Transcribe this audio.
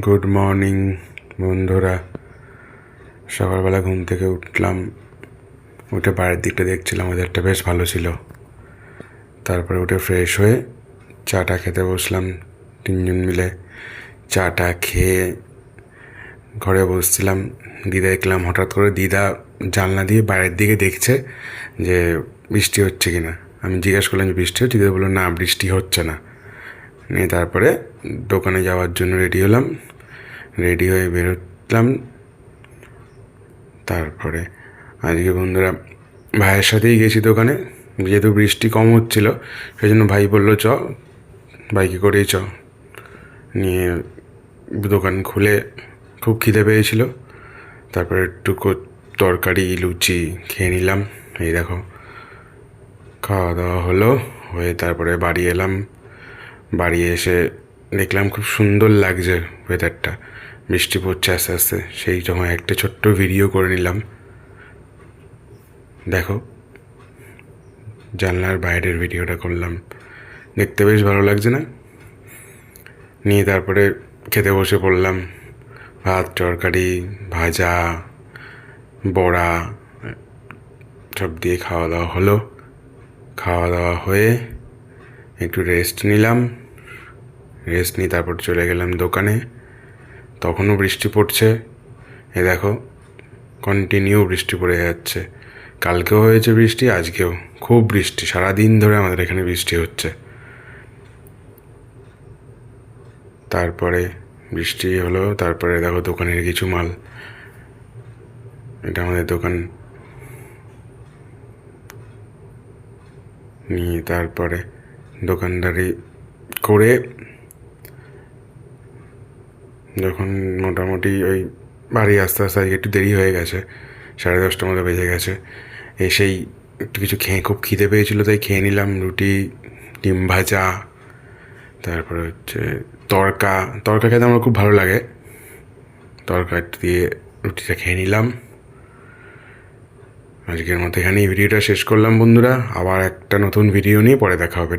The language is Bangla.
গুড মর্নিং বন্ধুরা। সকালবেলা ঘুম থেকে উঠলাম, উঠে বাইরের দিকটা দেখছিলাম, ওয়েদারটা বেশ ভালো ছিল। তারপরে উঠে ফ্রেশ হয়ে চাটা খেতে বসলাম, তিনজন মিলে চাটা খেয়ে ঘরে বসছিলাম। দিদা দেখলাম, হঠাৎ করে দিদা জানলা দিয়ে বাইরের দিকে দেখছে যে বৃষ্টি হচ্ছে কি না। আমি জিজ্ঞেস করলাম যে বৃষ্টি হচ্ছে, দিদা বললো না বৃষ্টি হচ্ছে না। নিয়ে তারপরে দোকানে যাওয়ার জন্য রেডি হলাম, রেডি হয়ে বেরোলাম। তারপরে আজকে বন্ধুরা ভাইয়ের সাথেই গেছি দোকানে, যেহেতু বৃষ্টি কম হচ্ছিল সেই জন্য ভাই বললো চ, বাইকে করেই চ। নিয়ে দোকান খুলে খুব খিদে পেয়েছিল, তারপরে একটু তরকারি লুচি খেয়ে নিলাম। এই দেখো, খাওয়া দাওয়া হলো, হয়ে তারপরে বাড়ি এলাম। বাড়ি এসে দেখলাম খুব সুন্দর লাগছে ওয়েদারটা, বৃষ্টি পড়ছে আস্তে আস্তে। সেই সময় একটা ছোট্ট ভিডিও করে নিলাম। দেখো, জানলার বাইরের ভিডিওটা করলাম, দেখতে বেশ ভালো লাগছে না? নিয়ে তারপরে খেতে বসে পড়লাম। ভাত, তরকারি, ভাজা, বড়া সব দিয়ে খাওয়া দাওয়া হলো। খাওয়া দাওয়া হয়ে একটু রেস্ট নিলাম, রেস্ট নিয়ে তারপর চলে গেলাম দোকানে। তখনও বৃষ্টি পড়ছে, এ দেখো কন্টিনিউ বৃষ্টি পড়ে যাচ্ছে। কালকেও হয়েছে বৃষ্টি, আজকেও খুব বৃষ্টি, সারাদিন ধরে আমাদের এখানে বৃষ্টি হচ্ছে। তারপরে বৃষ্টি হলো, তারপরে দেখো দোকানের কিছু মাল, এটা আমাদের দোকান। নিয়ে তারপরে দোকানদারি করে যখন মোটামুটি ওই বাড়ি আস্তে আস্তে আজকে একটু দেরি হয়ে গেছে, 10:30টার মতো বেজে গেছে। এসেই একটু কিছু খেয়ে খুব খিদে পেয়েছিলো, তাই খেয়ে নিলাম রুটি, ডিম ভাজা, তারপরে হচ্ছে তড়কা। তড়কা খেতে আমার খুব ভালো লাগে, তড়কা দিয়ে রুটিটা খেয়ে নিলাম। আজকের মতো এখানেই ভিডিওটা শেষ করলাম বন্ধুরা, আবার একটা নতুন ভিডিও নিয়ে পরে দেখা হবে।